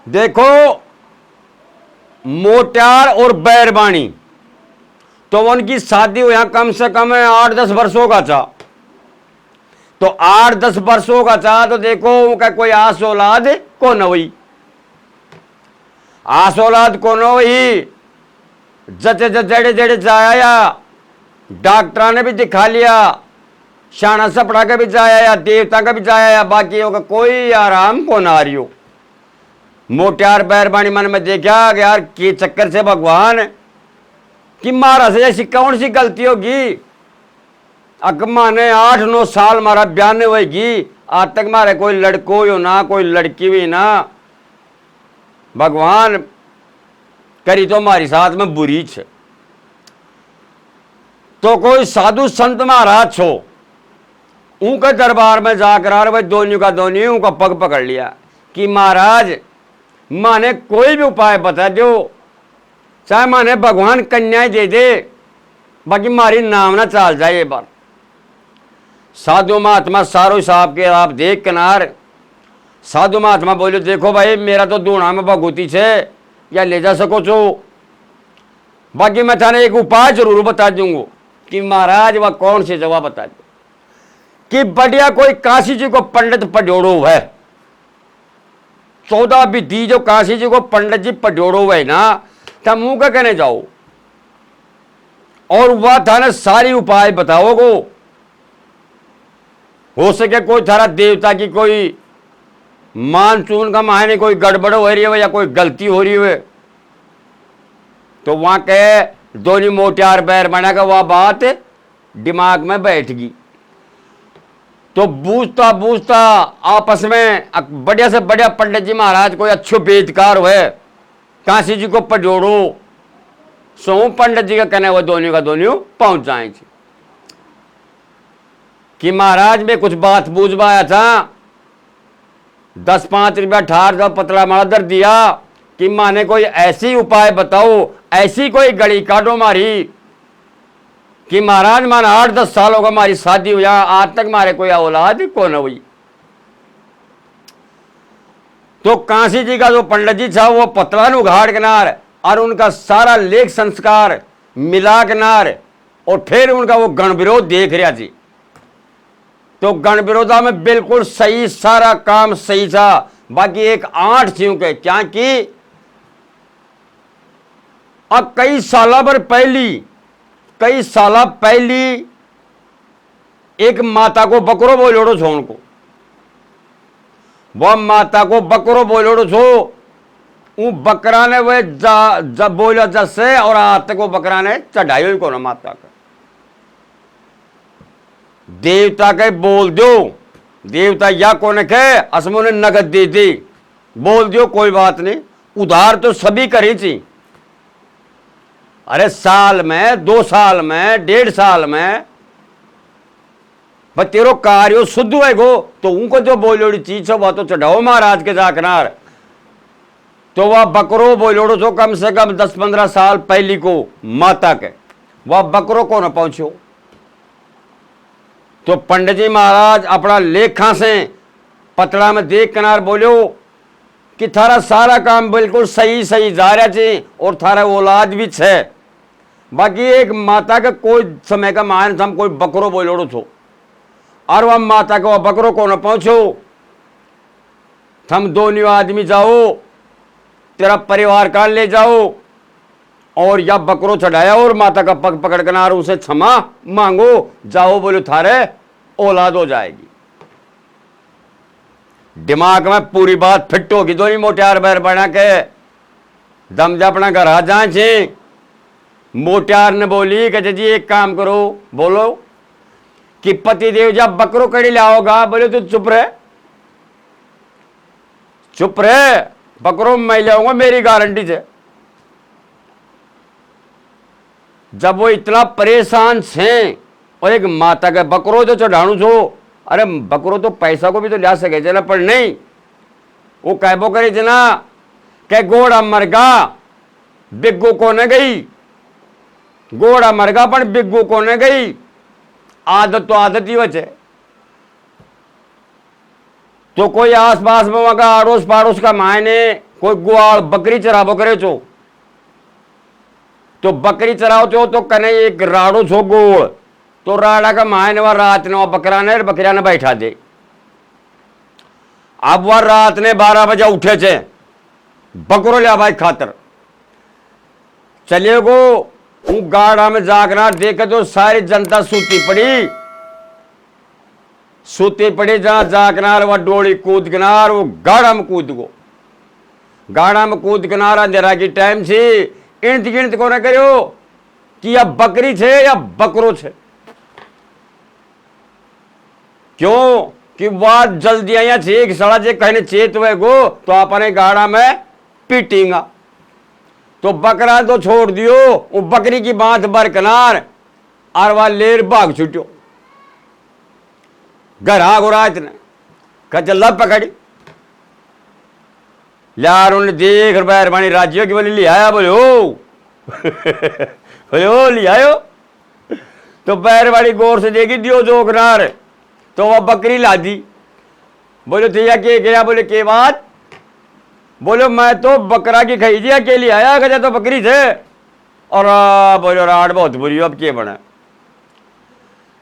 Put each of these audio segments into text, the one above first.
देखो मोटियार और बैरबानी तो उनकी शादी हो यहां कम से कम 8-10 वर्षों का था। तो 8-10 वर्षों का था तो देखो उनका कोई आस औलाद को न हुई, आस औलाद को न हुई। जचे जड़े जड़े जाया, डॉक्टर ने भी दिखा लिया, शाना सपड़ा का भी जाया, देवता का भी जाया, बाकी होगा कोई आराम को ना आ रही हो। मोटियार बैरबानी मन में देखा कि यार के चक्कर से भगवान कि महाराज ऐसी कौन सी गलती होगी। अकमा ने 8-9 साल मारा बयान होगी, आज तक मारे कोई लड़को हो ना कोई लड़की भी ना, भगवान करी तो हमारी साथ में बुरी छ। तो कोई साधु संत महाराज छो उनके दरबार में जाकर भाई दोनों का दोनों उनका पग पकड़ लिया कि महाराज माने कोई भी उपाय बता दो, चाहे माने भगवान कन्याएं दे दे, बाकी मारी नाम ना चाल जाए। ये बार साधु महात्मा सारो साहब के आप देख किनार, साधु महात्मा बोले देखो भाई मेरा तो दूना में भगवती छे या ले जा सको छो, बाकी मैं थाने एक उपाय जरूर बता दूंगा कि महाराज वह कौन सी जगह बता दो कि बढ़िया कोई काशी जी को पंडित पढ़ोड़ो है, 14 विधि जो काशी जी को पंडित जी पढ़ोड़ो है ना, तब मुंह का कहने जाओ और वह थाने सारी उपाय बताओगो। हो सके कोई थारा देवता की कोई मानसून का मायने कोई गड़बड़ हो रही है या कोई गलती हो रही है तो वहां के दोनों मोटियार बैरबानी का वह बात दिमाग में बैठ गई। तो बूझता बूझता आपस में बढ़िया से बढ़िया पंडित जी महाराज कोई अच्छो बेदकार हुए काशी जी को पढ़ोड़ो सो पंडित जी का कहने वो दोनों का दोनों पहुंच जाए कि महाराज में कुछ बात बूझवाया था, 10-5 रुपया ठार जो पतला मारा दर दिया कि माने कोई ऐसी उपाय बताओ, ऐसी कोई गड़ी काटो मारी कि महाराज माना 8-10 साल होगा हमारी शादी हुई, आज तक मारे कोई औलाद को न हुई। तो काशी जी का जो पंडित जी था वो पतला उघाड़ किनार और उनका सारा लेख संस्कार मिला किनार और फिर उनका वो गण विरोध देख रहा जी। तो गण विरोधा में बिल्कुल सही सारा काम सही था, बाकी एक 8 थी के क्या की अब कई साल पहली एक माता को बकरो बोलोड़ो छो उनको, वह माता को बकरो बोलोड़ो छो ऊ बकरा ने वह जब बोलो जैसे और आज तक वो बकरा ने चढ़ाई को ना माता का देवता के बोल दो, देवता या कोने के असमो ने नगद दे दी, बोल दियो कोई बात नहीं, उधार तो सभी करी थी। अरे साल में 2 साल में 1.5 साल में भाई तेरो कार्यो शुद्ध है गो तो उनको जो बोलोड़ी चीज है वह तो चढ़ाओ महाराज के जाकनार। तो वह बकरो बोलोड़ो जो कम से कम 10-15 साल पहली को माता के वह बकरो को न पहुंचो। तो पंडित जी महाराज अपना लेखा से पतड़ा में देख किनार बोलो कि थारा सारा काम बिल्कुल सही सही जा रहा थी और थारा औलाद भी छे, बाकी एक माता का कोई समय का मान हम कोई बकरो बोलोड़ो छो और वह माता को बकरो को न पहुंचो, थम दोनों आदमी जाओ तेरा परिवार काल ले जाओ और या बकरो चढ़ाया और माता का पग पकड़ कर उसे क्षमा मांगो, जाओ बोलो थारे औलाद हो जाएगी। दिमाग में पूरी बात फिट होगी, दोनों मोटियार बैरबानी के दम जा अपना घर आ जाए। मोटियार ने बोली कि जी एक काम करो, बोलो कि पति देव जब बकरो कड़ी लाओगा, बोले तो चुप रहे बकरो मैं लाऊंगा मेरी गारंटी से। जब वो इतना परेशान थे और एक माता का बकरो जो चढ़ाणु छो, अरे बकरो तो पैसा को भी तो ला सके जना पर नहीं, वो कहबो करे जना के घोड़ा मरगा बिग्गू को न गई, घोड़ा मरगा पर बिग्गू को न गई, आदत तो आदत ही वचे। तो कोई आस पास में वहां का अड़ोस पड़ोस का मायने कोई ग्वाल बकरी चराबो करे छो, तो बकरी चराओ तो कने एक राड़ो छो गोल, तो राड़ा का मायने वह रात ने बकरा ने बकरिया ने बैठा दे। अब वह रात ने 12 बजे उठे छे बकरो लिया भाई खातर चले गो गाड़ा में जागना देखे तो सारी जनता सूती पड़ी जहां जागनार वह डोली कूद गनार वो गाड़ा में कूद गो, गाड़ा में कूद गनार अंधेरा की टाइम से इंत गिनत को न करो कि अब बकरी छे या बकरो छे, क्यों कि बात जल्दी आया छे कि सड़ा जे कहने चेत हुए गो तो अपने गाड़ा में पीटेगा, तो बकरा तो छोड़ दियो, वो बकरी की बात बरकनार और वह लेर भाग छुट्यो घर आ गो रात ने कच लब पकड़ी यार उन्हें देख मेहरबानी राज्यों की बोली लिया बोले ओ बोले ओ लियायो, तो मेहरबानी गौर से देखी दियो जोगनार, तो वह बकरी ला दी। बोले भैया के गया, बोले के बात, बोलो मैं तो बकरा की खाई दिया के लिए आया गया तो बकरी थे, और बोलो राड बहुत बुरी अब के बना,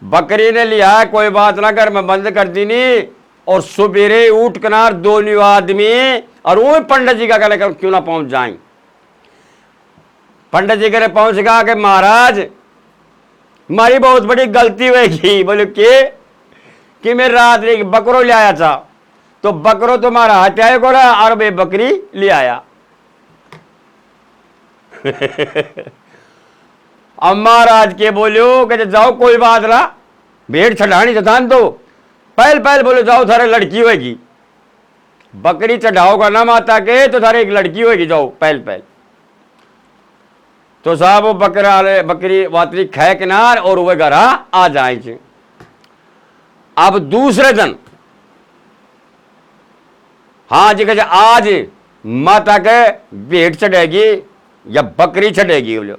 बकरी ने लिया कोई बात ना कर मैं बंद कर दी नहीं, और सुबेरे उठ कनार दोनों आदमी और वो पंडित जी का कहले क्यों ना पहुंच जाए, पंडित जी के पहुंच गया कि महाराज मारी बहुत बड़ी गलती हुई, बोले कि मैं रात एक बकरो ले आया था, तो बकरो तुम्हारा हटाए को ना और मैं बकरी ले आया अब महाराज के बोलो कि जाओ कोई बात ना भेड़ चढ़ानी चढ़ान दो, पहल पहल बोले जाओ थारे लड़की होगी, बकरी चढ़ाओगा ना माता के तो थारे एक लड़की होगी, जाओ पहल पहल, तो साहब वो बकरी वातरी खे किनार और वह घर आ जाए। अब दूसरे दिन हाँ जी कहे आज माता के भेड़ चढ़ेगी या बकरी चढ़ेगी, बोलो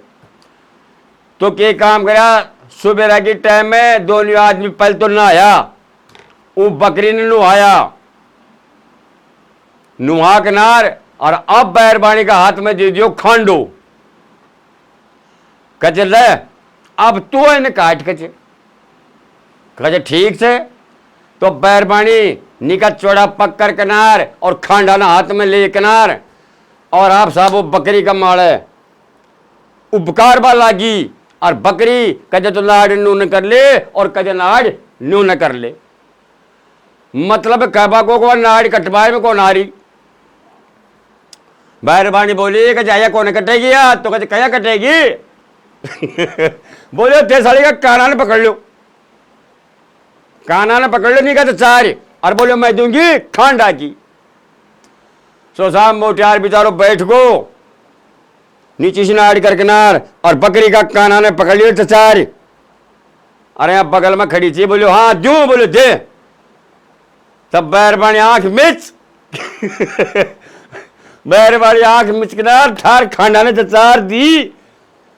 तो क्या काम करा सुबह की टाइम में दोनों आदमी पहले तो नहाया, वो बकरी ने नुहाया, नुहा किनार और अब बैरबानी का हाथ में दे दियो खांडो, कचे ले अब तू इन्हें काट कचे, कचे ठीक से, तो बैरबानी निका चौड़ा पककर किनार और खांडा ना हाथ में ले किनार, और आप साहब वो बकरी का माड़े उपकार बा लागी, और बकरी कजे तो लाड़ नू न कर ले और कजे नाड़ नू न कर ले, मतलब कहबा को नाड़ कटवाए में को नारी, बैरबानी बोली कि जाया कौन कटेगी या तो कहे क्या कटेगी बोले थे साड़ी का काना ने पकड़ लो, काना ने पकड़ लो नहीं कहते चार, और बोले मैं दूंगी खांडा की, सो साहब मोटियार बेचारो बैठ गो नीचे से नाड़ कर किनार, और बकरी का काना ने पकड़ लिया चार, अरे आप बगल में खड़ी थी, बोलो हाँ दूं, बोले दे, तब बैरबानी आंख मिच बैरबानी आंख मिच किनार ठार खांडा ने चार दी,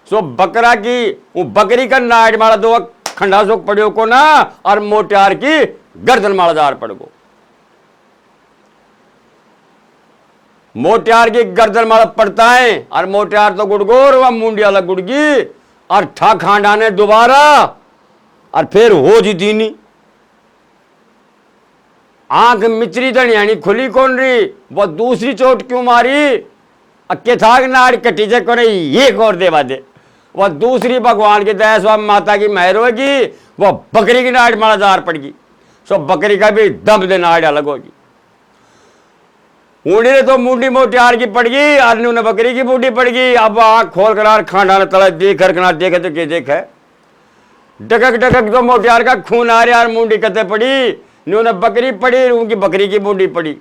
सो बकरा की वो बकरी का नाड़ मारा दो खंडा सो पड़ो को ना, और मोटियार की गर्दन माड़ादार पड़ गो, मोटियार की गर्दन माड़ा पड़ता है, और मोटियार तो गुड़गोर वह मुंडी अलग गुड़गी, और ठा खांडा ने दोबारा और फिर हो जी दीनी, आंख मिचरी धनियानी खुली कौन रही, वो दूसरी चोट क्यों मारी, अक्के थाक नाड़ कटी जे को नहीं ये और देवा दे, वह दूसरी भगवान की दया स्वामी माता की मेहर होगी, वह बकरी की नाड़ माड़ादार पड़गी, सो बकरी का भी दम दे नाड़ अलग होगी, ऊँडी ने तो मुंडी मोटियार की पड़गी, और ने बकरी की बूढ़ी पड़गी, अब आँख खोल कर खांडा ने तला देख कर देखे तो क्या देखे, डकक डकक तो मोटियार का खून आ रहा, मुंडी कते पड़ी, ने बकरी पड़ी, उनकी बकरी की बूढ़ी पड़ी,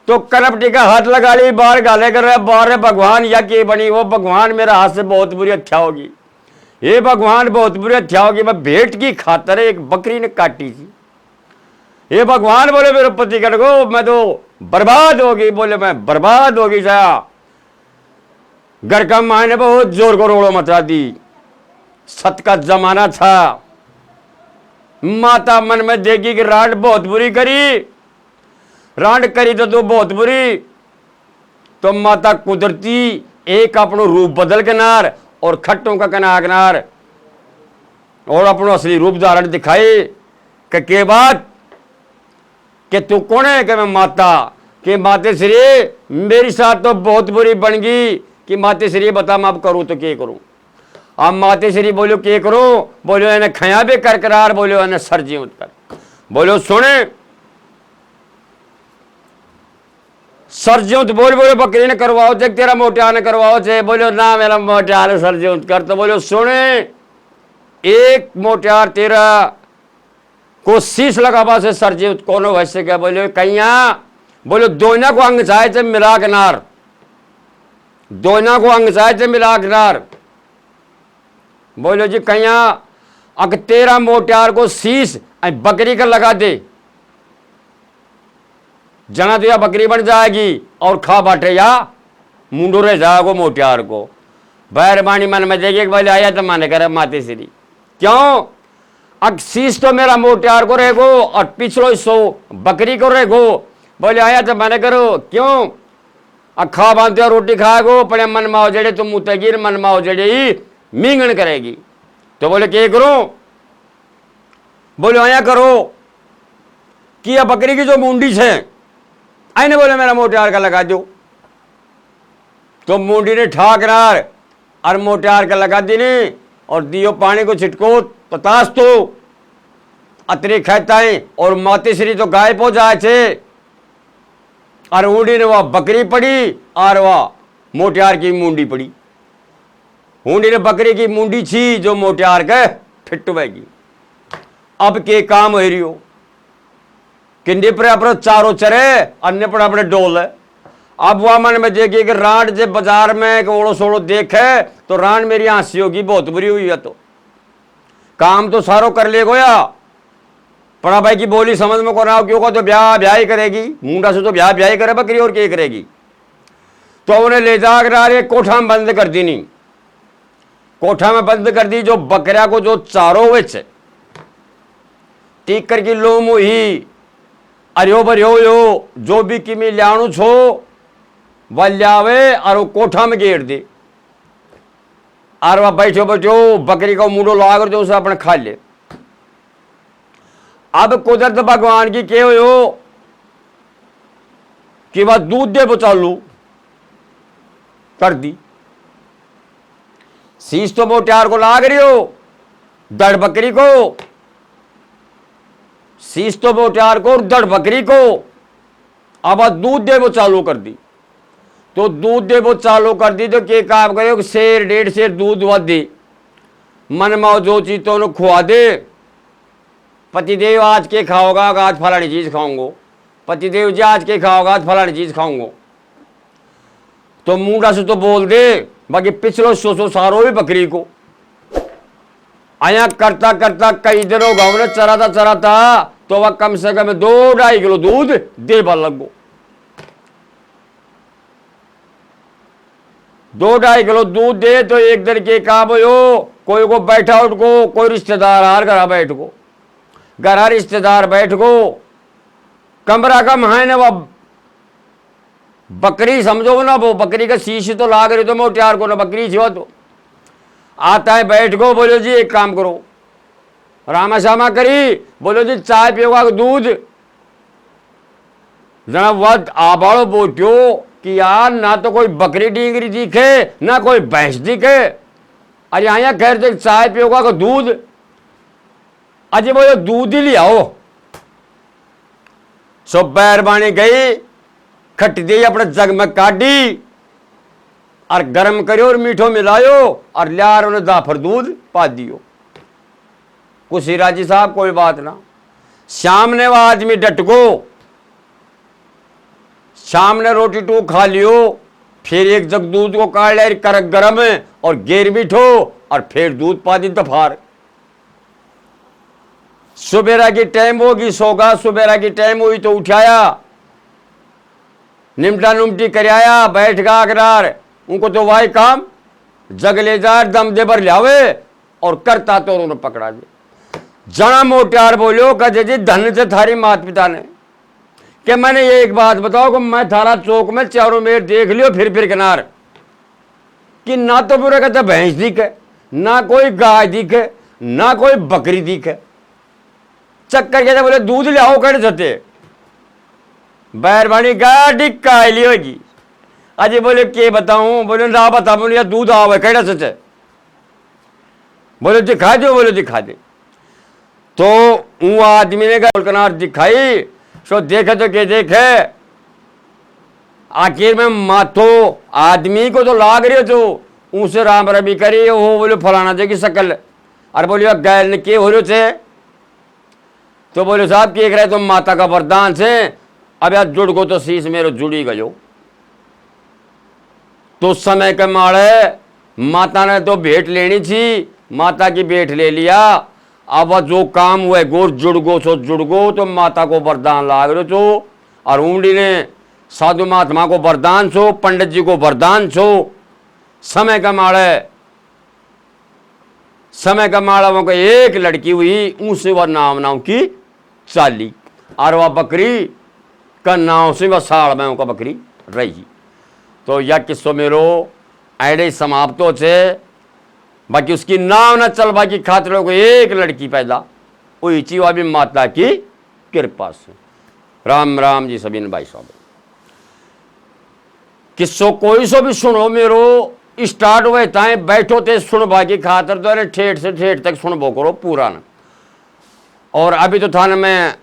तो कनपटी का हाथ लगा ली, बाहर गाले कर रहे बाहर भगवान या की बनी, वो भगवान मेरा हाथ से बहुत बुरी हत्या होगी, ये भगवान बहुत बुरी हत्या होगी, मैं भेंट की खातर एक बकरी ने काटी थी, ये भगवान बोले मेरे पति कर गो मैं तो बर्बाद होगी, बोले मैं बर्बाद होगी साया, घर का माँ ने बहुत जोर को रोड़ो मचा दी, सत का जमाना था, माता मन में देगी कि रांड बहुत बुरी करी, रांड करी तो बहुत बुरी। तो माता कुदरती एक अपनो रूप बदल के नार और खट्टों का कनार और अपनो असली रूप धारण दिखाए के बात कि तू कौन है? कि मैं माता। कि माते श्री मेरी साथ तो बहुत बुरी बन गई। कि माते श्री बता मैं अब करूं तो क्या करूं? अब माते श्री बोलो क्या करूं? बोलो इन्हें खया भी कर करार, बोलो इन्हें सरजी उत्तर, बोलो सुने सरजियों बोल बोलो बकरी ने करवाओ थे, तेरा मोटिया ने करवाओ थे। बोलो ना मेरा मोटिया ने सरजियों कर। तो बोलो सुने एक मोटियार तेरा को शीश लगा से सरजी कौन वैसे क्या? बोलो कैया बोलो दोना को अंग चाहे थे मिला के नार, दोना को अंग चाहे थे मिला के नार। बोलो जी कैया अग तेरा मोटियार को शीश बकरी का लगा दे, जना तो या बकरी बन जाएगी और खा बाटे या मुंडो रह जाएगो मोटियार को। बैरबानी मन में देगी बोले आया तो माने करे माते श्री क्यों? अग शीश तो मेरा मोटियार को रहेगो और पिछलो हिस्सो बकरी को रहेगो। बोले आया तो माने करो क्यों? अखा बांधते रोटी खाएगो पड़े मन माओ जड़े तुम मुतगिर मन माओ जड़े ही मींगण करेगी। तो बोले क्या करो? बोले आया करो कि यह बकरी की जो मुंडी है आईने बोले मेरा मोटियार का लगा दो। तो मुंडी ने ठाकरार और मोटियार का लगा दी ने और दियो पानी को छिटको तो ताश तो अतरे कहता है और माते श्री तो गायब हो जाए थे और ऊँडी ने वह बकरी पड़ी और वह मोटियार की मुंडी पड़ी। ऊँडी ने बकरी की मुंडी छी जो मोटियार के फिट्टू बैगी। अब के काम हो रही हो किन्नी पर अपने चारों चरे अन्य पर अपने डोल है। अब वह मन में देखिए कि रांड जब बाजार में ओड़ो सोड़ो देखे तो रांड मेरी हंसी होगी बहुत बुरी हुई है। तो काम तो सारो कर ले गोया पड़ा भाई की बोली समझ में को ना क्यों का तो ब्याह ही करेगी मुंडा से तो ब्याह ही करे बकरी और क्या करेगी। तो उन्हें ले जाकर कोठा में बंद कर दी। नहीं कोठा में बंद कर दी। जो बकरिया को जो चारों वेच टीक कर की लोम हुई अरियो बरियो यो जो भी किमी लियाणु छो वह लियावे और वो कोठा में गेर दे और वह बैठो बैठो बकरी का मुंडो लाकर जो उसे अपने खा ले। अब कुदरत भगवान की के हो कि वह दूध दे चालू कर दी। शीश तो मोटियार को लाग रही हो दड़ बकरी को, शीश तो मोटियार को और दड़ बकरी को। अब दूध दे वो चालू कर दी। तो दूध दे वो चालू कर दी तो क्या काम करे? शेर 1.5 शेर दूध वध दे मन माओ जो चीज तो उन्हें खुआ दे। पतिदेव आज के खाओगा? आज फलानी चीज खाऊंगो। पतिदेव जी आज के खाओगा? आज फलानी चीज खाऊंगो। तो मुंडा से तो बोल दे बाकी पिछलो सो सारो भी बकरी को आया करता करता कई दिनों गाँव ने चराता तो वह कम से कम 2-2.5 किलो दूध दे बा लगो। 2-2.5 किलो दूध दे तो एक दिन के काम हो कोई को बैठा उठ को कोई रिश्तेदार हार घर बैठ को घर रिश्तेदार बैठ को कमरा कम है ना वह बकरी समझो ना वो बकरी का शीश तो लाग रही तो मोटियार को ना बकरी छो तो आता है बैठ को। बोलो जी एक काम करो रामा श्यामा करी। बोलो जी चाय पियोगा दूध जना वद आबाड़ो बोटियो कि यार ना तो कोई बकरी डींगरी दिखे ना कोई भैंस दिखे। अरे यहाँ खैर देख चाय पियोगा का दूध अजय बोलो दूध ही लियाओ। सब बैरबानी गई खट दी अपने जग में काटी और गरम करियो और मीठो मिलायो और लियार उन्हें दाफर दूध पा दियो। कुछ राजी साहब कोई बात ना। शाम ने वह आदमी डटको शाम ने रोटी टूक खा लियो फिर एक जग दूध को काट ले करक गरम और गेर मीठो और फिर दूध पा दी दफार। सुबेरा की टाइम होगी सोगा सुबेरा की टाइम हुई तो उठाया निमटा नुमटी कराया बैठ गा अगरार उनको तो वाई काम जग ले जा दम दे बर लावे और करता तो उन्होंने पकड़ा दे। जना मोटियार बोलो कहे जी धन से थारी माता पिता ने कि मैंने ये एक बात बताओ कि मैं थारा चौक में चारों मेर देख लियो फिर किनार कि ना तो पूरे कहते भैंस दिखे, ना कोई गाय दिखे, ना कोई बकरी दिखे। चक्कर कहते बोले दूध ले आओ कह सते बैरबानी गाड़ी कायली होगी। अजय बोले के बताऊं, बोले ना बता, बोले दूध आओ कह सचे, बोले दिखा दो, बोले दिखा दे। तो वो आदमी ने कनार दिखाई सो देखे तो क्या देखे, आखिर में माथो आदमी को तो लाग रही तो उनसे राम रमी करी हो, बोले फलाना जगह शकल। अरे बोलिए गैल ने के हो रहे थे, तो बोले साहब के रहे तुम माता का वरदान से, अब यार जुड़ गो तो शीश मेरे जुड़ी गयो। तो समय के मारे माता ने तो भेंट लेनी थी, माता की भेंट ले लिया। अब जो काम हुए गोर जुड़ गो सो जुड़ गो, तो माता को वरदान लाग रहे तो, और उमड़ी ने साधु महात्मा को वरदान छो, पंडित जी को वरदान छो। समय का माड़ा वो को एक लड़की हुई, उनसे वह नाम की चाली, और वह बकरी का नाम से वह साल में उनका बकरी रही। तो यह किस्सों मेरो ऐडे समाप्त हो छे। बाकी उसकी नाम न चल बाकी खातिर को एक लड़की पैदा हुई थी, वह भी माता की कृपा से। राम राम जी सभी ने भाई साहब किस्सों कोई सो भी सुनो मेरो स्टार्ट हुए ताए बैठो ते सुन बाकी खातर तो ठेठ से ठेठ तक सुनबो करो पूरा न। और अभी तो थाने में